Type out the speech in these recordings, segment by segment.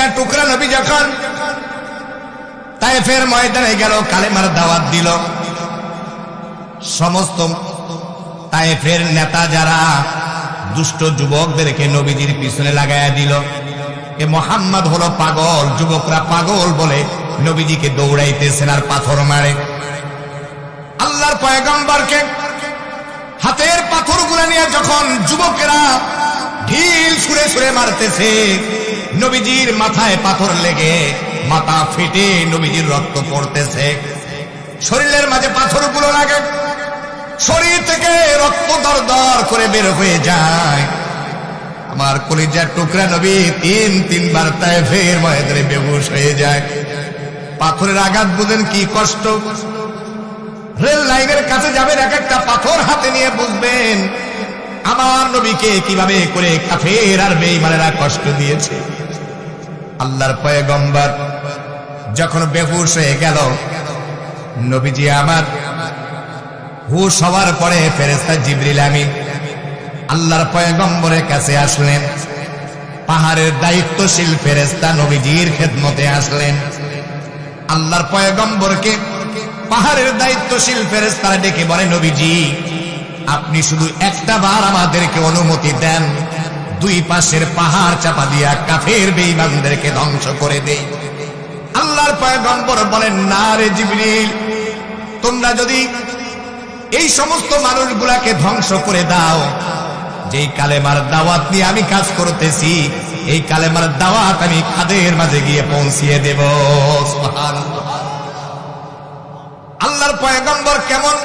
কলিজার টুকরা নবী যখন তায়েফের ময়দানে গেল, কালেমার দাওয়াত দিল, সমস্ত তায়েফের নেতা যারা দুষ্ট যুবকদেরকে নবীজির পিছনে লাগাইয়া দিল। এ মুহাম্মদ হলো পাগল, যুবকরা পাগল বলে নবীজিকে দৌড়াইতেছেন আর পাথর মারে। আল্লাহর পয়গম্বরকে হাতের পাথরগুলো নিয়ে যখন যুবকেরা ঢিল ছুঁড়ে ছুঁড়ে মারতেছে, নবীজির মাথায় পাথর লেগে মাথা ফেটে নবীজির রক্ত পড়তেছে, শরীরের মাঝে পাথরগুলো লাগে, শরীর থেকে রক্ত দর দর করে বের হয়ে যায়। আমার কলিজার টুকরা নবী তিনবার তায়েফের ময়দানে বেহুশ হয়ে যায়। পাথরের আঘাত বুঝেন কি কষ্ট। রেল লাইনের কাছে যাবেন, এক একটা পাথর হাতে নিয়ে বুঝবেন আমার নবীকে কিভাবে করে কাফের আর বেঈমানেরা কষ্ট দিয়েছে। আল্লাহর পয়গম্বর যখন বেহুশ হয়ে গেল, নবীজি আমার হুশ হওয়ার পরে ফেরেশতা জিবরিল আমিন আল্লাহর পয়গম্বরের কাছে আসলেন। পাহাড়ের দায়িত্বশীল ফেরেশতা নবীজির খেদমতে আসলেন। আল্লাহর পয়গম্বরকে পাহাড়ের দায়িত্বশীল ফেরেশতারা ডেকে বলে, নবীজি আপনি শুধু একটা বার আমাদেরকে অনুমতি দেন, দুই পাশের পাহাড় চাপা দিয়া কাফের বেঈমানদেরকে ধ্বংস করে দেই। আল্লাহর পয়গম্বর বলেন, না রে জিবরিল, তোমরা যদি এই সমস্ত মানুষগুলাকে ধ্বংস করে দাও, যেই কালেমার দাওয়াত নিয়ে আমি কাজ করতেছি, এই কালেমার দাওয়াত আমি কাদের মাঝে গিয়ে পৌঁছিয়ে দেব। সুবহানাল্লাহ। আল্লাহর পয়গম্বর কেমন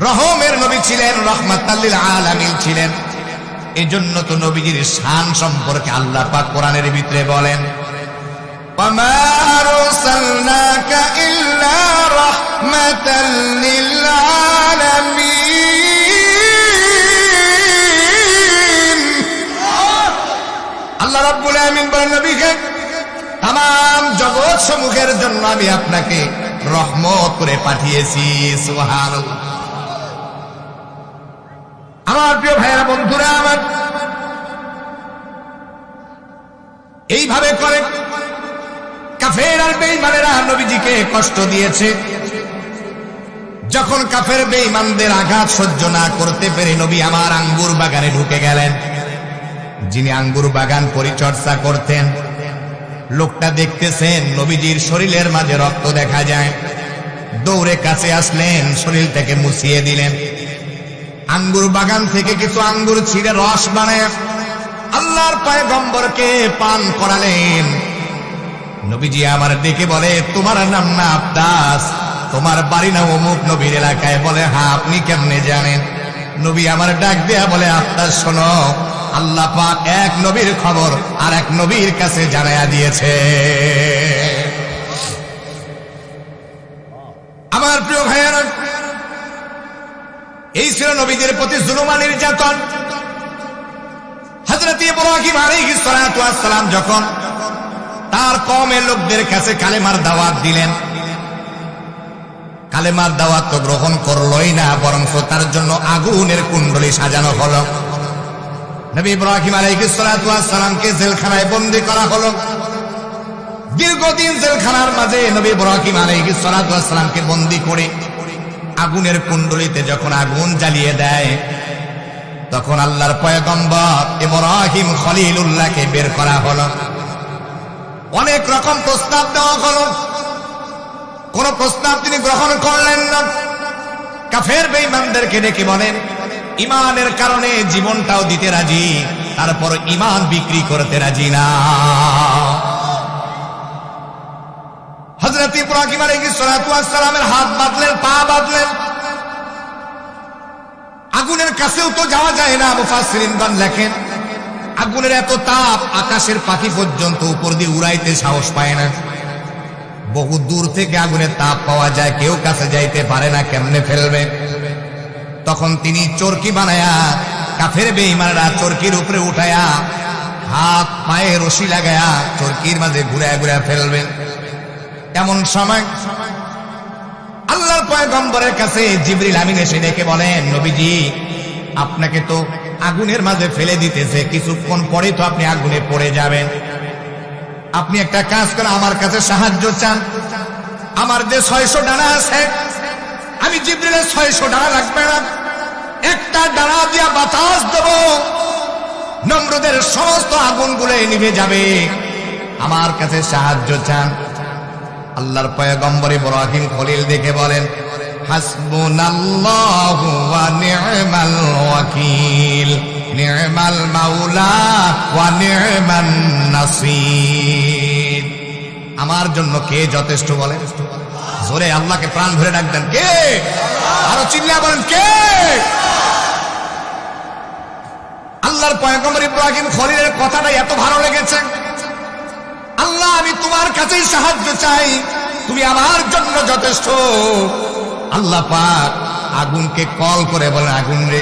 রহমের নবী ছিলেন, রাহমাতাল লিল আলামিন ছিলেন। এজন্য তো নবীজির শান সম্পর্কে আল্লাহ পাক কোরআনের ভিতরে বলেন, ওয়ামা আরসালনাকা ইল্লা রাহমাতাল লিল আলামিন। আল্লাহ রাব্বুল আলামিন বলেন, নবীকে तमाम जगत समूहेर जन्य आमी आपनाके रहमत करे पाठिয়েছি। सुबहानाल्लाह। আমার প্রিয় ভাইরা বন্ধুরা আমার, এইভাবে করে কাফের আর বেঈমানেরা নবীজিকে কষ্ট দিয়েছে। যখন কাফের বেঈমানদের আঘাত সহ্য না করতে পেরে নবী আমার আঙ্গুর বাগানে ঢুকে গেলেন। যিনি আঙ্গুর বাগান পরিচর্যা করতেন, লোকটা দেখতেছেন নবীজির শরীরের মাঝে রক্ত দেখা যায়, দৌড়ে কাছে আসলেন, শরীরটাকে মুছিয়ে দিলেন। আঙ্গুর বাগান থেকে কিছু আঙ্গুর ছিঁড়ে রস বানায় আল্লাহর পয়গম্বরকে পান করালেন। নবীজি আমার ডেকে বলে, তোমার নাম না আব্বাস, তোমার বাড়ি না অমুক নবীর এলাকায়? বলে, হ্যাঁ, আপনি কেমনে জানেন? নবী আমার ডাক দেয়া বলে, আব্বাস শোনো, আল্লাহ পাক এক নবীর খবর আর এক নবীর কাছে জানায়া দিয়েছে। আমার প্রিয় ভাইয়েরা, এই ছিল নবীদের প্রতি জুলুম আর নির্যাতন। হযরত ইব্রাহিম আলাইহিস সালাতু ওয়াস সালাম যখন তার কওমের লোকদের কাছে কালেমার দাওয়াত দিলেন, কালেমার দাওয়াত তো গ্রহণ করলই না, বরং তার জন্য আগুনের কুণ্ডলী সাজানো হলো। নবী ইব্রাহিম আলাইহিস সালাতু ওয়াস সালামকে জেলখানায় বন্দী করা হলো। দীর্ঘদিন জেলখানার মাঝে নবী ইব্রাহিম আলাইহিস সালাতু ওয়াস সালামকে বন্দী করে আগুনের কুণ্ডলীতে যখন আগুন জ্বালিয়ে দেয়, তখন আল্লাহর পয়গম্বর ইব্রাহিম খলিলুল্লাহকে বের করা হলো। অনেক রকম প্রস্তাব দেওয়া হলো, কোন প্রস্তাব তিনি গ্রহণ করলেন না। কাফের বেঈমানদেরকে ডেকে বলেন, ইমানের কারণে জীবনটাও দিতে রাজি, তারপর ইমান বিক্রি করতে রাজি না। হযরত ইব্রাহিম আলাইহিস সালাতু ওয়াস সালামের হাত বাঁধলেন, পা বাঁধলেন। আগুনের কাছেও তো যাওয়া যায় না। মুফাসসিরিনগণ লেখেন, আগুনের এত তাপ, আকাশের পাখি পর্যন্ত উপর দিয়ে উড়াইতে সাহস পায় না। বহু দূর থেকে আগুনের তাপ পাওয়া যায়, কেউ কাছে যাইতে পারে না, কেমনে ফেলবে? তখন তিনি চরকি বানায়া, কাফের বেঈমানরা চরকির উপরে উঠায়া হাত পায়ে রশি লাগায়া চরকির মাঝে ঘুরায় ঘুরায় ফেলবেন। এমন সময় আল্লাহর পয়গম্বরের কাছে জিবরিল আমিন এসে ডেকে বলেন, নবীজি, আপনাকে তো আগুনের মাঝে ফেলে দিতেছে, কিছুক্ষণ পরে তো আপনি আগুনে পড়ে যাবেন। আপনি একটা কাজ করে আমার কাছে সাহায্য চান। আমার যে 600 ডানা আছে, আমি জিবরিলের 600 ডানা লাগবে না, একটা ডানা দিয়া বাতাস দেব, নমরুদের সমস্ত আগুনগুলো নিভে যাবে। আমার কাছে সাহায্য চান। আল্লাহর পয়গম্বর ইব্রাহিম খলিল দেখে বলেন, হাসবুনাল্লাহু ওয়া নি'মাল ওয়াকিল, নি'মাল মাওলা ওয়া নি'মান নাসির। আমার জন্য কে যথেষ্ট বলেন? জোরে আল্লাহকে প্রাণ ভরে ডাক দেন, কে? আরো চিল্লায়া বলেন, কে? আল্লাহর পয়গম্বর ইব্রাহিম খলিলের কথাটা এত ভালো লেগেছে। আল্লাহ, আমি তোমার কাছেই সাহায্য চাই, তুমি আমার জন্য যথেষ্ট। আল্লাহ পাক আগুনকে কল করে বলেন, আগুন রে,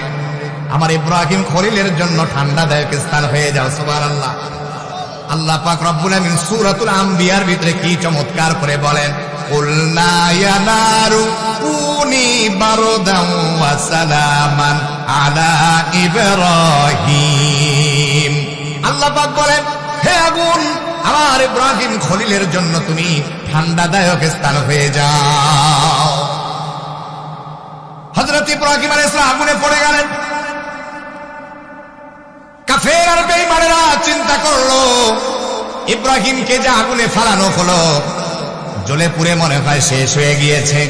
আমার ইব্রাহিম খলিলের জন্য ঠান্ডাদায়ক স্থান হয়ে যাও। সুবহানাল্লাহ। আল্লাহ পাক রব্বুল আমিন সূরাতুল আম্বিয়ার ভিতরে কি চমৎকার করে বলেন, কুলনা ইয়া নারু কুনি বারদান ওয়া সালামান আলা ইব্রাহিম। আল্লাহ পাক বলেন, হে আগুন, আমার ইব্রাহিম খলিলের জন্য তুমি ঠান্ডাদায়ক স্থান হয়ে যাও। হযরত ইব্রাহিম আলাইহিস সালাম আগুনে পড়ে গেলেন। কাফের আর বেঈমানেরা চিন্তা করলো, ইব্রাহিমকে যে আগুনে ফালানো হলো, জ্বলে পুড়ে মনে হয় শেষ হয়ে গিয়েছে।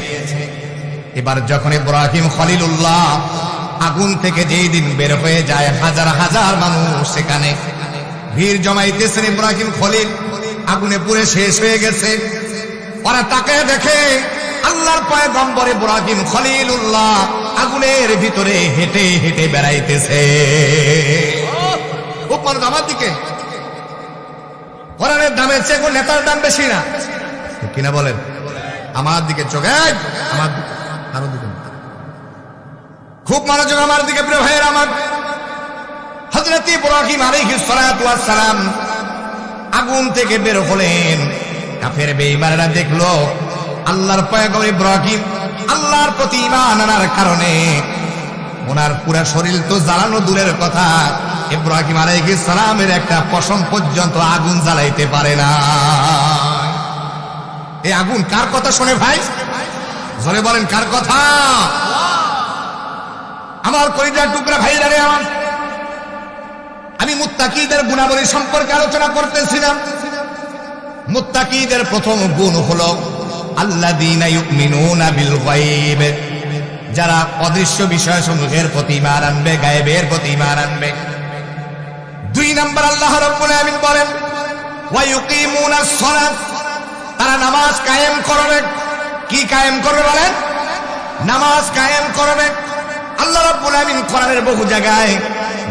এবার যখন ইব্রাহিম খলিলুল্লাহ আগুন থেকে যেই দিন বের হয়ে যায়, হাজার হাজার মানুষ সেখানে ভিড় জমাইতেছেন। ইব্রাহিম খলিল আগুনে পুড়ে শেষ হয়ে গেছে। ওরা তাকায় দেখে আল্লাহর পয়গম্বর ইব্রাহিম খলিলুল্লাহ আগুনের ভিতরে হেঁটে হেঁটে বেড়াইতেছে। খুব মানুষ আমার দিকে, কোরআনের দামের চেয়ে কোন নেতার দাম বেশি না কিনা বলেন? আমার দিকে চোখে, আমার দিকে, আরো দিকে, খুব মনোযোগ আমার দিকে। প্রিয় ভাইয়ের আমার, হযরত ইব্রাহিম আলাইহিস সালাতু ওয়াস সালাম আগুন থেকে বের হলেন। কাফের বেঈমানরা দেখলো আল্লাহর পয়গম্বর ইব্রাহিম আল্লাহর প্রতি ঈমান আনার কারণে ওনার পুরো শরীর তো জ্বালানো দূরের কথা, ইব্রাহিম আলাইহিস সালামের একটা পশম পর্যন্ত আগুন জ্বালাইতে পারে না। এই আগুন কার কথা শুনে ভাই? জোরে বলেন, কার কথা? আমার কলিজার টুকরা ভাইরা রে আমার, আমি মুত্তাকিদের গুণাবলী সম্পর্কে আলোচনা করতেছিলাম। মুত্তাকিদের প্রথম গুণ হলো আল্লাযীনা ইউমিনুনা বিল গায়ব, যারা অদৃশ্য বিষয়সমূহের প্রতি ঈমান আনবে, গায়েবের প্রতি ঈমান আনবে। 2 নম্বর আল্লাহ রাব্বুল আলামিন বলেন, ওয়া ইউকিমুনাস সালাত, তারা নামাজ কায়েম করবে। কি কায়েম করবে বলেন? নামাজ কায়েম করবে। আল্লাহ রাব্বুল আলামিন কোরআনের বহু জায়গায়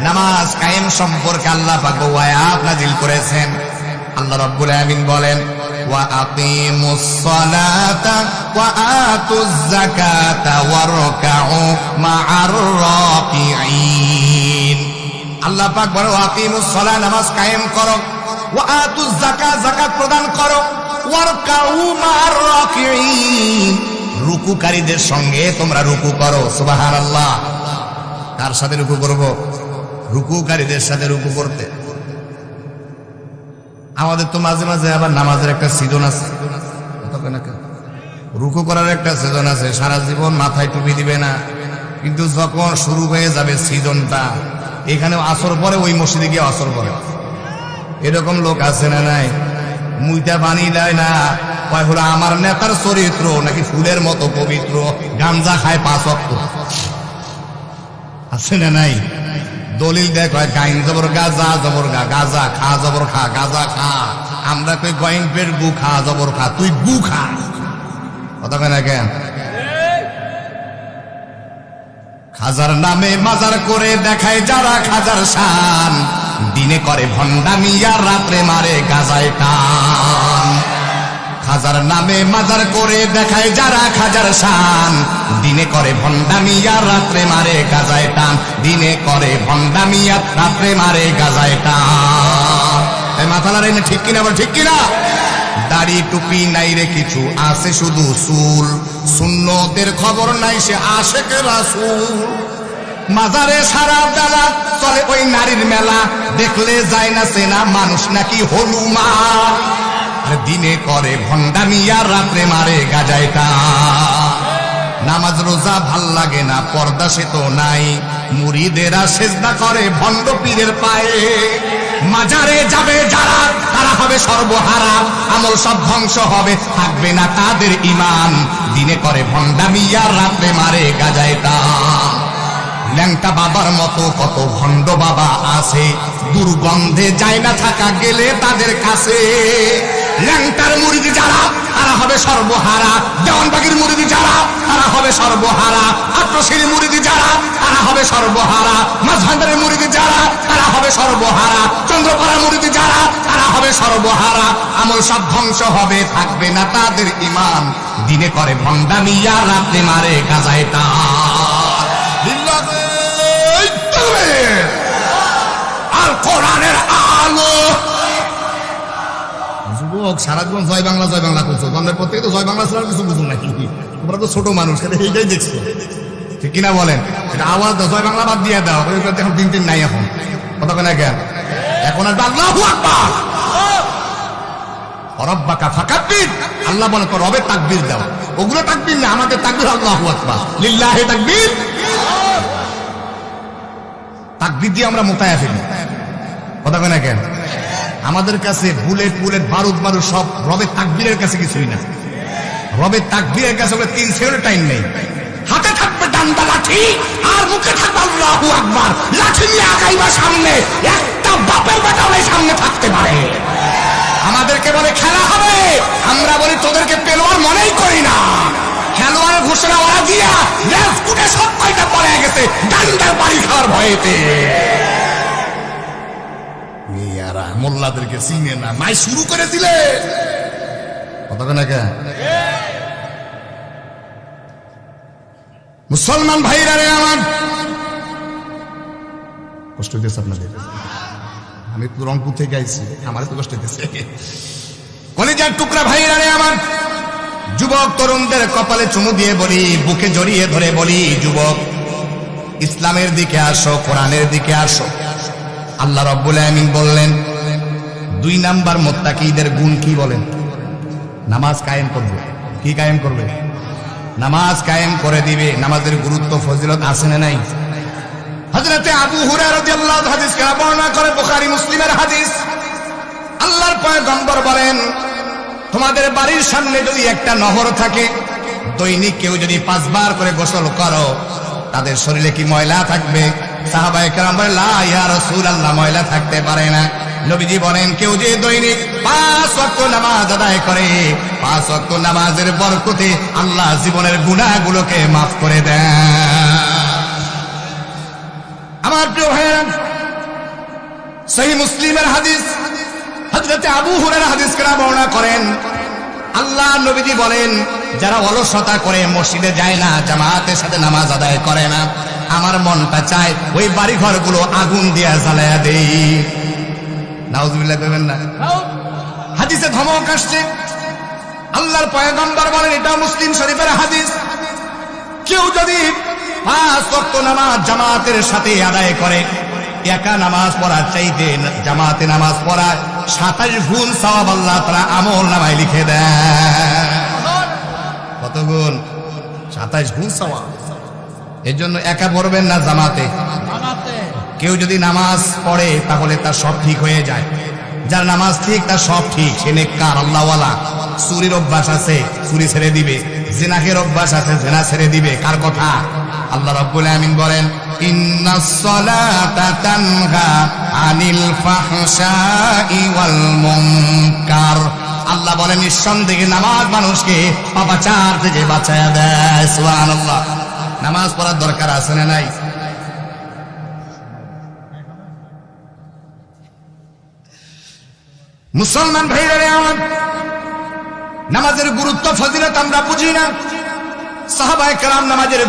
নামাজ কায়েম সম্পর্কে আল্লাহ পাক আয়াত নাযিল করেছেন। আল্লাহ রাব্বুল আলামিন বলেন, ওয়া আকিমুস সালাতা ওয়া আতুজ যাকাতা ওয়ারকাউ মা'আর রাকিঈন। আল্লাহ পাক বলেন, ওয়া আকিমুস সালাত, নামাজ কায়েম করো, ওয়া আতুজ যাকাত, যাকাত প্রদান করো, ওয়ারকাউ মা'আর রাকিঈন, রুকুকারীদের সঙ্গে তোমরা রুকু করো। সুবহানাল্লাহ। কার সাথে রুকু করব? রুকুকারীদের সাথে রুকু করতে। আমাদের তো মাঝে মাঝে আবার নামাজের একটা সিজন আছে, রুকু করার একটা সিজন আছে। সারা জীবন মাথায় টুপি দিবে না, কিন্তু যখন শুরু হয়ে যাবে সিজনটা, এখানে আসর পরে ওই মসজিদে গিয়ে আসর পরে। এরকম লোক আছে না নাই? মুইটা বানি দেয় না, কয় হলো আমার নেতার চরিত্র নাকি ফুলের মতো পবিত্র, গাঞ্জা খায় 5 ওয়াক্ত। আছে না নাই? দলিল দেখ, গাইন জবর গাজা, জবর গা, গাজা খা জবর খা, গাজা খা। আমরা কই গইন পেট গু খা জবর খা, তুই গু খা। কথা কয় না কেন? খাজার নামে মাজার করে দেখায় যারা খাজার শান, দিনে করে ভণ্ডামি আর রাত্রে মারে গাজায় টান। খাজার নামে মাজার করে দেখায় যারা খাজার শান, দিনে করে ভণ্ডামি আর রাত্রে মারে গাজায় টান। দিনে করে ভণ্ডামি আর রাত্রে মারে গাজায় টান। এই মাথা নাড়ে না, ঠিক কিনা? ঠিক কিনা? দাড়ি টুপি নাই রে কিছু, আছে শুধু চুল। সুন্নতের খবর নাই, সে আশেক রাসূল। মাজারে সারা বেলা চলে ওই নারীর মেলা, দেখলে যায় না চেনা মানুষ নাকি হনুমান। দিনে করে ভণ্ডামি আর রাত্রে মারে গাজাইটা। নামাজ রোজা ভাল লাগে না, পর্দা সে তো নাই, মুরিদেরা সেজদা করে ভণ্ড পীরের পায়ে। মাজারে যাবে যারা তারা হবে সর্বহারা, আমল সব ধ্বংস হবে, থাকবে না তাদের ঈমান। দিনে করে ভণ্ডামি আর রাত্রে মারে গাজাইটা। ল্যাংটা বাবার মতো কত ভণ্ড বাবা আছে, দুর্গন্ধে যায় না থাকা গেলে তাদের কাছে। ল্যাংটার মুরিদি যারা তারা হবে সর্বহারা, দেওয়ানবাগির মুরিদি যারা তারা হবে সর্বহারা, আট্রশির মুরিদি যারা তারা হবে সর্বহারা, মাঝভান্ডারের মুরিদি যারা তারা হবে সর্বহারা, চন্দ্রপাড়ার মুরিদি যারা তারা হবে সর্বহারা। আমল সব ধ্বংস হবে, থাকবে না তাদের ঈমান। দিনে করে ভণ্ডামি আর রাত্রে মারে গাজাইটা। আর কোরআনের আলো। যুবক সারা জীবন জয় বাংলা জয় বাংলা করছো, জন্মের পর থেকে তো জয় বাংলা ছাড়া কিছু বুঝুন নাকি? তোমরা তো ছোট মানুষ, এইটাই দেখছো, ঠিক কিনা বলেন? এটা আওয়াজ দাও, জয় বাংলা বাদ দিয়ে দাও। এখন দিন নাই, এখন কথা কেনা জ্ঞান। এখন আর আল্লাহু আকবার, রব্বাকা ফাকাব্বির। আল্লাহ বলে তো রবের তাকবীর দাও। ওগুলো তাকবীর না, আমাদের তাকবীর আল্লাহু আকবার, লিল্লাহি তাকবীর। তাকবীর দিয়ে আমরা মোতায়া ফেলি, কথা কেনা জ্ঞান। আমাদের কাছে বুলেট বুলেট বারুদ বারুদ সব রবের তাকবীরের কাছে কিছুই না। রবের তাকবীরের কাছে 3 সেকেন্ড টাইম নেই। হাতে থাকবে ডান্ডা লাঠি আর মুখে থাকবে আল্লাহু আকবার। লাঠি নিয়ে আগাইবা সামনে, একটা বাপের বেটাও এই সামনে থাকতে পারে। আমাদেরকে বলে খেলা হবে, আমরা বলি তোদেরকে পেলোয়ার মনেই করি না। খেলোয়াড়ের ঘোষণা ওরা দিয়া লেফটে সব কয়টা পড়ে গেছে ডান্ডার বাড়ি খাওয়ার ভয়েতে। মোল্লাদেরকে চিনে না, মাই শুরু করে দিলে কথা না কে। মুসলমান ভাইরা রে আমার, কষ্ট হইতেছে আপনাদের। আমি তো রংপুর থেকে আইছি, আমার তো কষ্ট হইতেছে। কলিজার টুকরা ভাইরা রে আমার, যুবক তরুণদের কপালে চুমু দিয়ে বলি, বুকে জড়িয়ে ধরে বলি, যুবক ইসলামের দিকে আসো, কোরআনের দিকে আসো। আল্লাহ রাব্বুল আমিন বললেন 2 নাম্বার মুত্তাকিদের গুণ কি বলেন? নামাজ কায়েম করবে। কি কায়েম করবে? নামাজ কায়েম করে দিবে। নামাজের গুরুত্ব ফজিলত আছে না নাই? হযরতে আবু হুরায়রা রাদিয়াল্লাহু আনহু হাদিসকে বর্ণনা করে, বুখারী মুসলিমের হাদিস। আল্লাহর পয়গম্বর বলেন, তোমাদের বাড়ির সামনে যদি একটা নহর থাকে, দৈনিক কেউ যদি 5 বার করে গোসল করো, তাদের শরীরে কি ময়লা থাকবে? সাহাবায়ে কেরাম বলেন, লা ইয়া রাসূলুল্লাহ, ময়লা থাকতে পারে না। নবীজি বলেন, কেউ যে দৈনিক 5 ওয়াক্ত নামাজ আদায় করে, 5 ওয়াক্ত নামাজের বরকতে আল্লাহ জীবনের গুনাহগুলোকে মাফ করে দেন। আমার প্রিয় ভাইরা, সহিহ মুসলিমের হাদিস, হযরতে আবু হুরায়রা হাদিস কেরাম বর্ণনা করেন, আল্লাহ নবীজি বলেন, যারা অলসতা করে মসজিদে যায় না, জামাতের সাথে নামাজ আদায় করে না, আমার মনটা চায় ওই বাড়ি ঘরগুলো আগুন দিয়ে জ্বালায়া দেই। নাউজুবিল্লাহ করবেন না? হাদিসে ধমক আসছে। আল্লাহর পয়গম্বর বলেন, এটা মুসলিম শরীফের হাদিস, কেউ যদি 5 ওয়াক্ত নামাজ জামাতের সাথে আদায় করে, একা নামাজ পড়ার চাইতে জামাতে নামাজ পড়া 27 গুণ সওয়াব আল্লাহ তাআলা আমল নামায় লিখে দেন। কত গুণ? 27 গুণ সওয়াব। এর জন্য একা পড়বেন না, জামাতে। কেউ যদি নামাজ পড়ে তাহলে তার সব ঠিক হয়ে যায়। যার নামাজ ঠিক, তার সব ঠিক, সে নেককার, আল্লাহওয়ালা। চুরির অভ্যাস আছে, চুরি ছেড়ে দিবে। জিনাহের অভ্যাস আছে, জিনা ছেড়ে দিবে। কার কথা? আল্লাহ রাব্বুল আমিন বলেন, ইন্নাস সালাতা তানহা আনিল ফাহশাই ওয়াল মুনকার। আল্লাহ বলেন, নিঃসন্দেহে নামাজ মানুষকে পাপাচার থেকে বাঁচায় দেয়। সুবহানাল্লাহ। নামাজ পড়ার দরকার আছে না নাই? মুসলমান ভাইরা আমার, নামাজের গুরুত্ব ফজিলত আমরা বুঝি না। সাহাবায়ে কেরাম নামাজের